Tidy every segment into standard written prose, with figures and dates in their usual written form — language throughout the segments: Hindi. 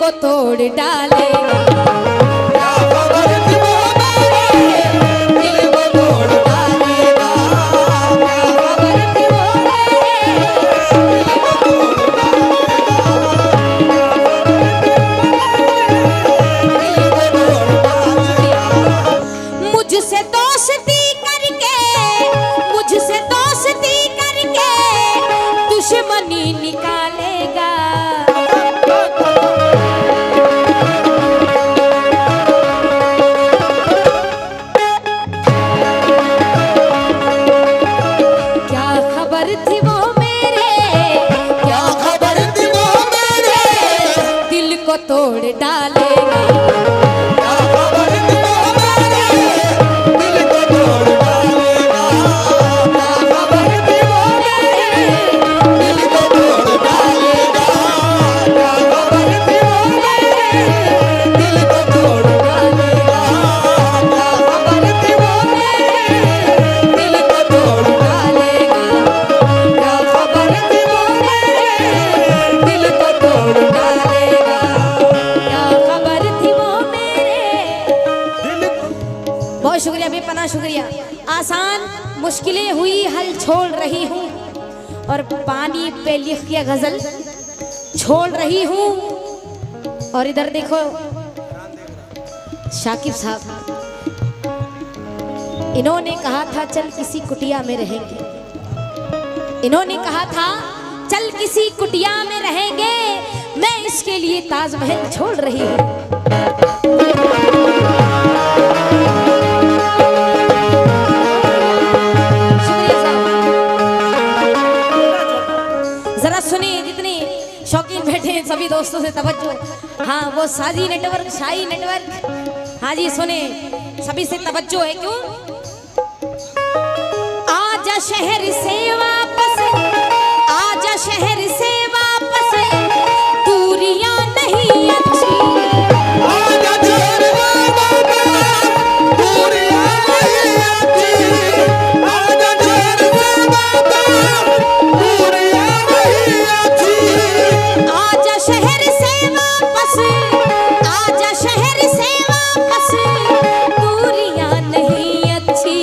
को तोड़ डालेगा। तोड़ डालेगा। बहुत शुक्रिया बेपनाह शुक्रिया। आसान मुश्किलें हुई हल छोड़ रही हूँ और पानी पे लिख के गजल छोड़ रही हूँ। और इधर देखो शाकिब साहब, इन्होंने कहा था चल किसी कुटिया में रहेंगे, इन्होंने कहा था चल किसी कुटिया में रहेंगे, मैं इसके लिए ताजमहल छोड़ रही हूँ। जरा सुनिए, जितने शौकीन बैठे हैं सभी दोस्तों से तवज्जो। हाँ वो साजी नेटवर्क, शाही नेटवर्क, हाँ जी सुने, सभी से तवज्जो है। क्यों? आजा शहर से वापस, आजा शहर से वापस, दूरियां नहीं अच्छी, आजा शहर से वापस, दूरियां नहीं अच्छी, आजा शहर से वापस, दूरियां नहीं अच्छी, आजा शहर से वापस, आजा शहर से वापस, दूरियां नहीं अच्छी।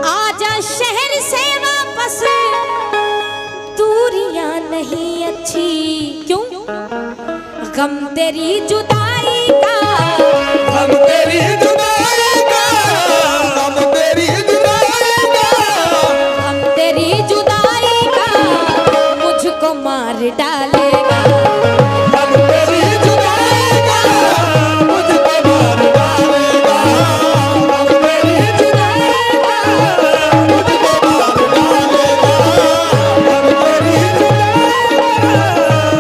आजा शहर से वापस, दूरियां नहीं अच्छी। क्यों? गम तेरी जुदाई का, गम तेरी जुदाई का, गम तेरी जुदाई का, गम तेरी जुदाई का मुझको मार डालेगा। गम तेरी जुदाई का मुझको मार डालेगा, गम तेरी जुदाई का मुझको मार डालेगा, गम तेरी जुदाई का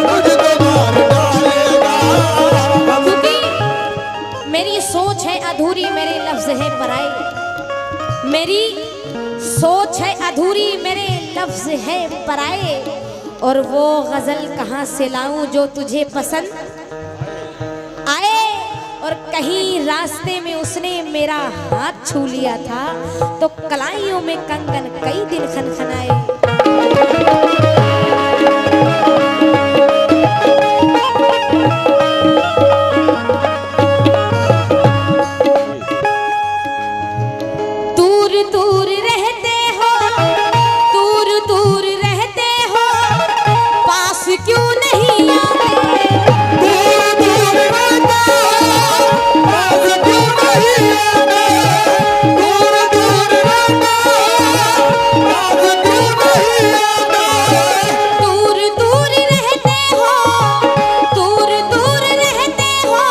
मुझको मार डालेगा। क्योंकि मेरी सोच है अधूरी, मेरे लफ्ज है पराए, मेरी सोच है अधूरी, मेरे लफ्ज है पराए, और वो गजल कहाँ से लाऊं जो तुझे पसंद आए। और कहीं रास्ते में उसने मेरा हाथ छू लिया था तो कलाइयों में कंगन कई दिन खनखनाए। दूर दूर रहते हो, दूर दूर रहते हो, पास क्यों नहीं आते, दूर दूर रहते हो, पास क्यों नहीं आते, दूर दूर रहते हो, पास क्यों नहीं आते, दूर दूर रहते हो, दूर दूर रहते हो,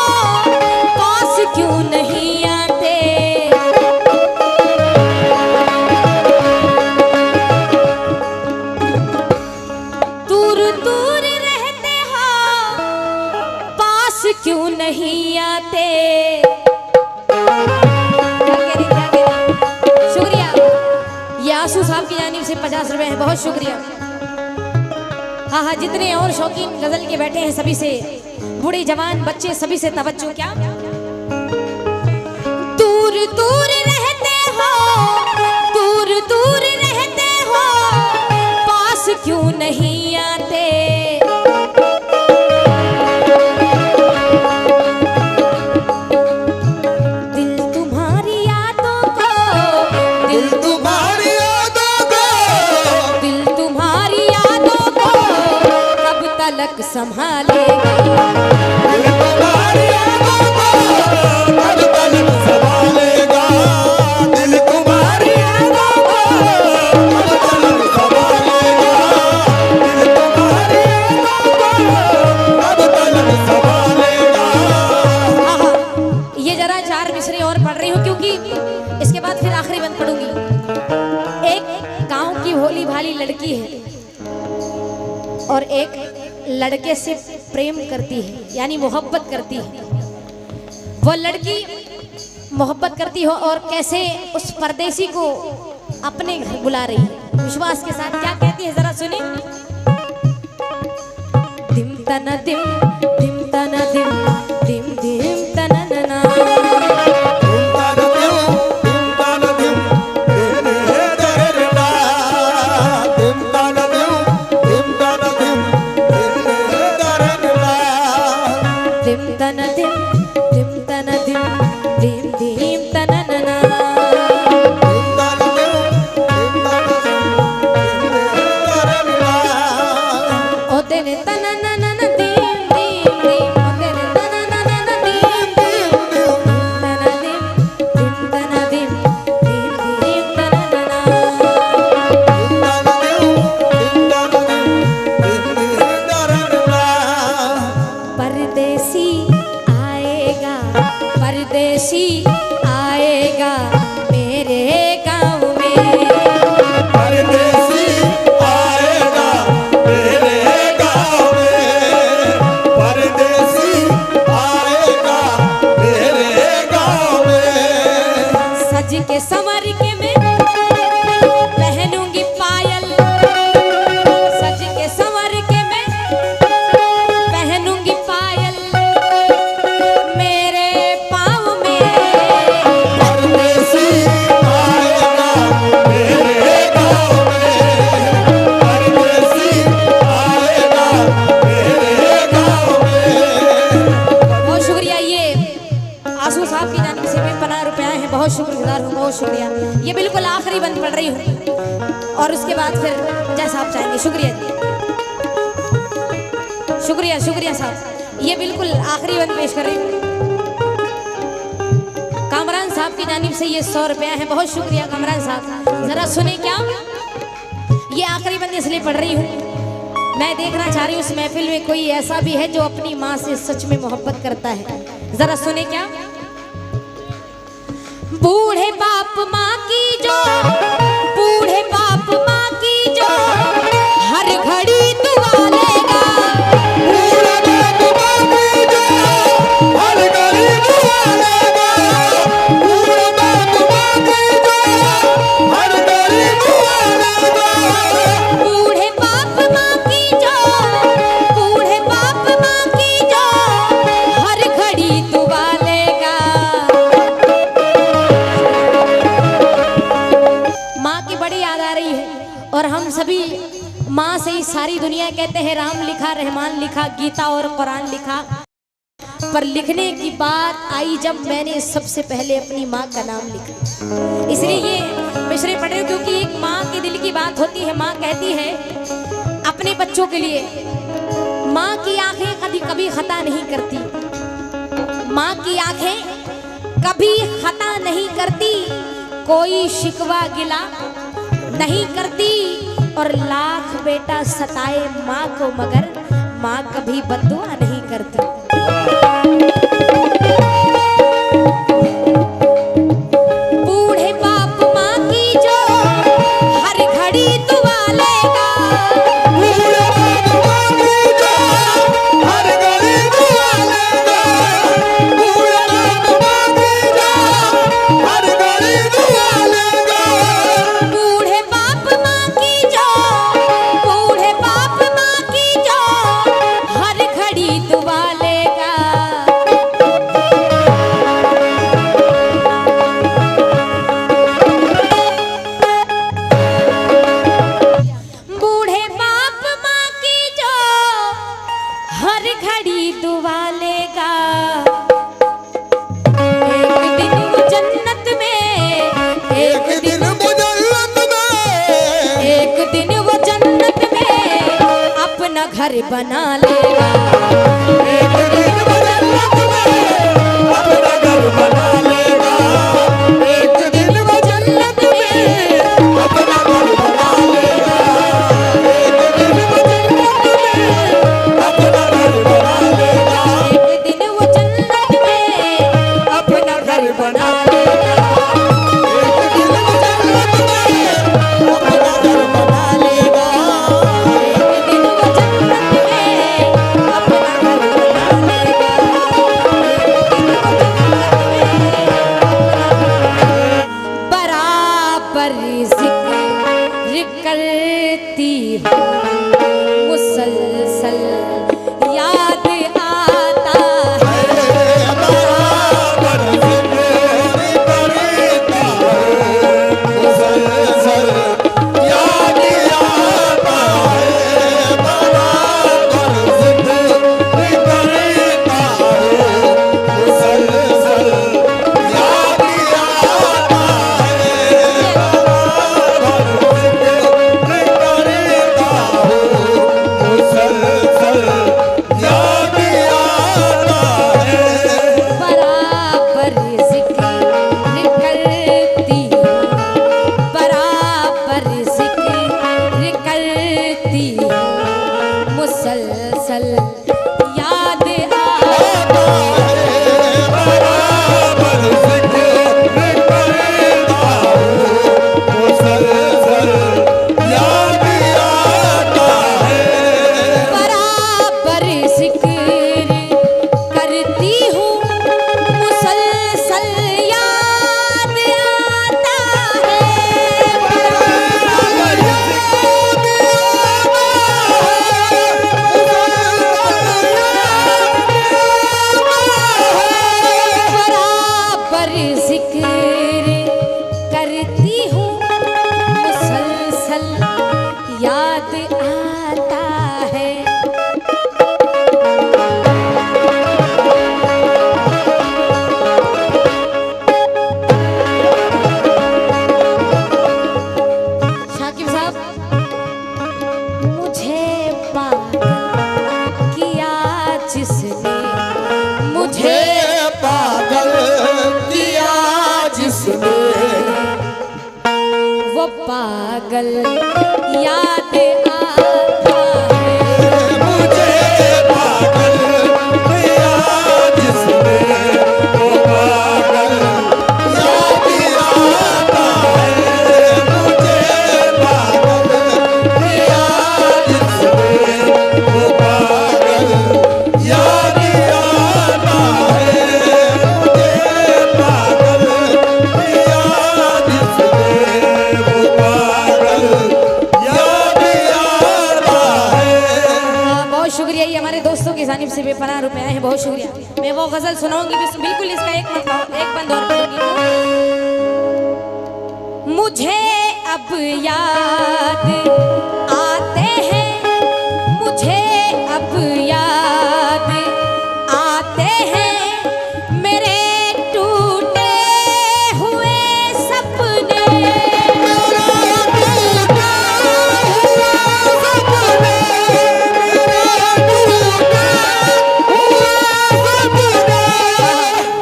पास क्यों नहीं आते। दूर दूर रहते हो, पास क्यों नहीं आते। शुक्रिया, ये आंसू साहब की जानिब से 50 रुपए है, बहुत शुक्रिया। हाँ हाँ, जितने और शौकीन गजल के बैठे हैं सभी से, बूढ़े जवान बच्चे सभी से तवज्जो। क्या? दूर दूर रहते हो, संभालेगा। दिल तुम्हारी यादों को पल पल संभालेगा। दिल तुम्हारी यादों को पल पल संभालेगा। दिल तुम्हारी यादों को पल पल संभालेगा। ये जरा 4 मिसरे और पढ़ रही हूँ क्योंकि इसके बाद फिर आखिरी बंद पढ़ूंगी। एक गांव की भोली भाली लड़की है और एक लड़के से प्रेम करती है, यानी मोहब्बत करती है। वो लड़की मोहब्बत करती हो और कैसे उस परदेसी को अपने घर बुला रही है, विश्वास के साथ क्या कहती है जरा सुनिए। दिम तना दिम दिम तना दिम दिम दिम तना नना। दिम तना दिम दिम तना दिम दिम दिम तना नना। ओ तेरे तना नना दिम दिम दिम, ओ तेरे तना नना दिम दिम दिम तना दिम दिम तना दिम दिम दिम तना नना। परदेसी आएगा, परदेसी आएगा मेरे गाँव में। परदेसी आएगा मेरे गाँव में। परदेसी आएगा मेरे गाँव में। सज के संवर के मैं पहनूंगी पायल, सज के संवर के मैं पहनूंगी पायल मेरे पाँव में। परदेसी आएगा मेरे गाँव में। परदेसी आएगा मेरे गाँव में। बहुत शुक्रिया। ये आंसू साहब की जानिब से 50 रुपया है, बहुत शुक्रगुजार हूँ, बहुत शुक्रिया। ये बिल्कुल आखिरी बंद पढ़ रही हूँ और उसके बाद फिर जैसा आप चाहेंगे। शुक्रिया जी, शुक्रिया शुक्रिया साहब। ये बिल्कुल आखिरी बंद पेश कर रही हूँ। कामरान साहब की जानिब से ये 100 रुपया है, बहुत शुक्रिया कामरान साहब। जरा सुने क्या, ये आखिरी बंद इसलिए पढ़ रही हूँ, मैं देखना चाह रही हूँ उस महफिल में कोई ऐसा भी है जो अपनी माँ से सच में मोहब्बत करता है। जरा सुने क्या। बूढ़े बाप माँ की जो, बूढ़े बाप माँ की जो हर घड़ी दुआ लेगा। बूढ़े बाप माँ की जो हर घड़ी दुआ लेगा। बूढ़े बाप माँ की जो हर घड़ी दुआ लेगा। बूढ़े बाप माँ की जो, बूढ़े बाप माँ की जो हर घड़ी दुआ लेगा। माँ की बड़ी याद आ रही है और हम सभी माँ से ही सारी दुनिया कहते हैं राम लिखा, रहमान लिखा, गीता और कुरान लिखा, पर लिखने की बात आई जब मैंने सबसे पहले अपनी माँ का नाम लिखा। इसलिए ये मिसरे पढ़ रही हूं क्योंकि एक माँ के दिल की बात होती है। माँ कहती है अपने बच्चों के लिए, माँ की आंखें कभी कभी खता नहीं करती, माँ की आंखें कभी खता नहीं करती, कोई शिकवा गिला नहीं करती, और लाख बेटा सताए माँ को मगर माँ कभी बद्दुआ नहीं करती। बूढ़े बाप माँ की जो हर घड़ी दुआ लेगा। बूढ़े बाप माँ की जो हर घड़ी दुआ लेगा। बूढ़े बाप माँ की जो हर घड़ी दुआ लेगा। बूढ़े बाप माँ की जो, बूढ़े बाप माँ की जो हर घड़ी दुआ लेगा। घर बना लेगा। एक दिन वो जन्नत में अपना घर बना लेगा। एक दिन वो जन्नत में अपना घर बना लेगा। एक दिन वो जन्नत में अपना घर बना लेगा। एक दिन वो जन्नत में अपना घर बना लेगा। एक दिन वो जन्नत में अपना घर बना लेगा। एक दिन वो जन्नत में अपना घर बना लेगा। बराबर जिक्र करती हूँ, मुसलसल याद आता है। बराबर जिक्र करता हूँ, मुसलसल याद आता है। बराबर जिक्र करता हूँ, मुसलसल याद आता है। बराबर जिक्र करता हूँ, मुसलसल याद आता है। बराबर जिक्र करती हूँ, बराबर जिक्र करती हूँ, मुसलसल याद आता बराबर जिक्र करता हूँ, मुसलसल याद आता है। बराबर जिक्र करती हूँ, मुसलसल याद आता है। बराबर बराबर जिक्र करती हूँ, मुसलसल याद आता है। शाकिब साहब, मुझे पागल किया जिसने, मुझे पागल किया जिसने, वो पागल याद आता है। मुझे पागल किया जिसने, वो पागल याद आता है। मुझे पागल किया जिसने, वो पागल याद आता है। मुझे पागल किया जिसने, वो पागल याद आता है। बहुत शुक्रिया, ये हमारे दोस्तों की जानिब से बेपनाह रुपए आए हैं, बहुत शुक्रिया। मैं वो गजल सुनाऊंगी, बिल्कुल इसका एक बंद और पढ़ूंगी। मुझे अब याद आते हैं, मुझे अब याद आते हैं, मेरे टूटे हुए सपने।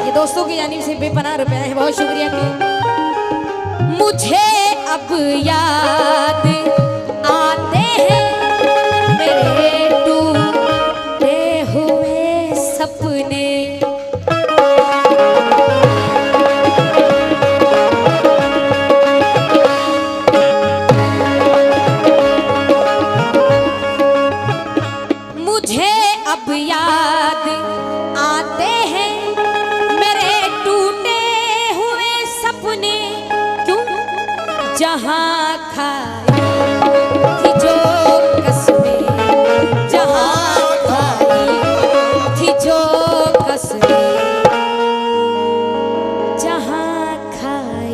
ये दोस्तों की जानिब से बेपनाह रुपए आए हैं, बहुत शुक्रिया के। मुझे अब याद आते हैं, मेरे टूटे हुए सपने। मुझे अब याद आते हैं, मेरे टूटे हुए सपने। क्यों? जहाँ खाई थी जो कसमें, जहाँ खाई थी जो कसमें, जहाँ खाई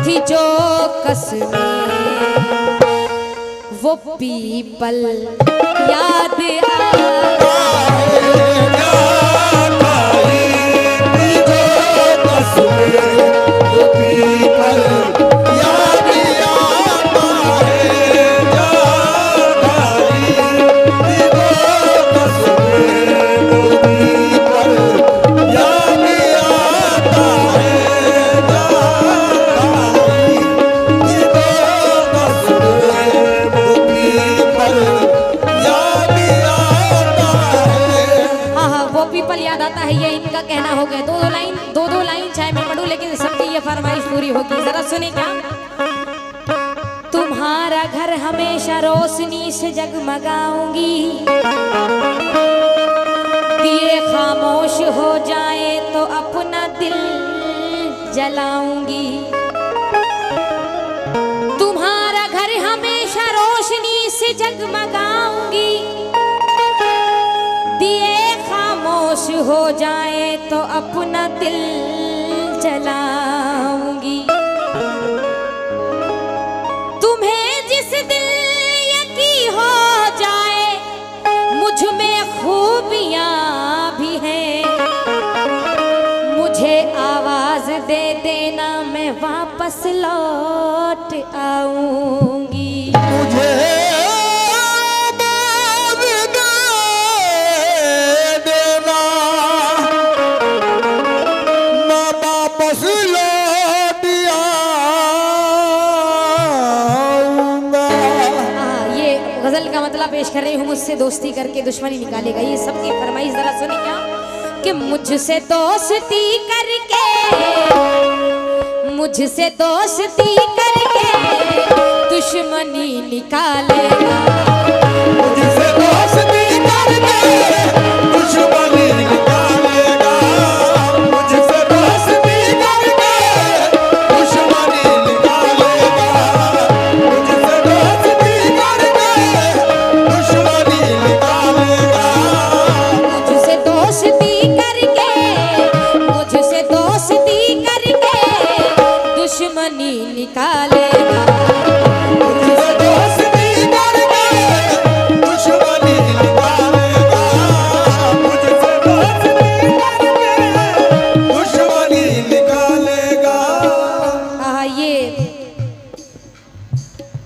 थी जो कसमें, वो पीपल याद आता याद आता है। तुम्हारा घर हमेशा रोशनी से जगमगाऊंगी, दिए खामोश हो जाए तो अपना दिल जलाऊंगी। तुम्हारा घर हमेशा रोशनी से जगमगाऊंगी, दिए खामोश हो जाए तो अपना दिल जलाऊंगी। तुम्हें जिस दिल यकीन हो जाए मुझ में खूबियां भी हैं, मुझे आवाज दे देना मैं वापस लौट आऊंगी। मुझे आवाज़ दे देना, मैं वापस लौट आऊंगा। ये गजल का मतलब पेश कर रही हूँ, मुझसे दोस्ती करके दुश्मनी निकालेगा। ये सबकी फरमाइश जरा सुनी क्या कि मुझसे दोस्ती करके, मुझसे दोस्ती करके दुश्मनी निकालेगा। मुझसे दोस्ती करके दुश्मनी निकालेगा, मुझसे दोस्ती करके दुश्मनी निकालेगा, मुझसे दोस्ती करके दुश्मनी निकालेगा, मुझसे दोस्ती करके, मुझसे दोस्ती करके दुश्मनी निकालेगा। मुझसे दोस्ती करके दुश्मनी निकालेगा, मुझसे दोस्ती करके दुश्मनी निकालेगा। ये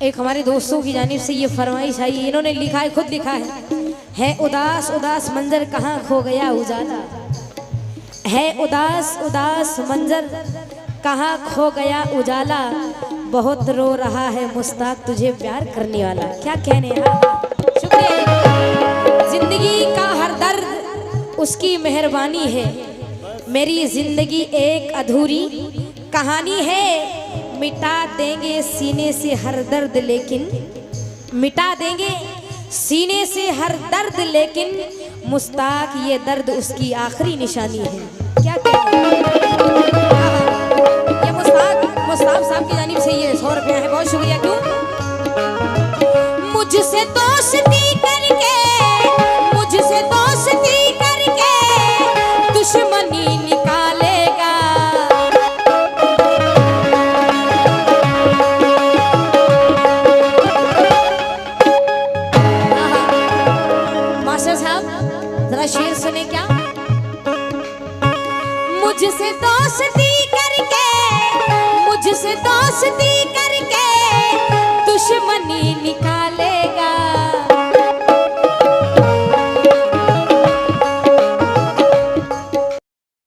एक हमारे दोस्तों की जानिब से ये फरमाइश आई, इन्होंने लिखा है, खुद लिखा है उदास उदास मंजर कहाँ खो गया उजाला, है उदास उदास मंजर कहाँ खो गया उजाला, बहुत रो रहा है मुश्ताक तुझे प्यार करने वाला। क्या कहने हैं, शुक्रिया। जिंदगी का हर दर्द उसकी मेहरबानी है, मेरी जिंदगी एक अधूरी कहानी है, मिटा देंगे सीने से हर दर्द लेकिन, मिटा देंगे सीने से हर दर्द लेकिन मुश्ताक ये दर्द उसकी आखिरी निशानी है। क्या कहते हैं, ये मुश्ताक साहब की जानिब से ये 100 रुपया है, बहुत शुक्रिया। क्यों मुझसे दोस्ती करके, मुझसे दोस्ती करके दुश्मनी निकालेगा। मास्टर साहब जरा शेर सुने क्या, मुझसे दोस्ती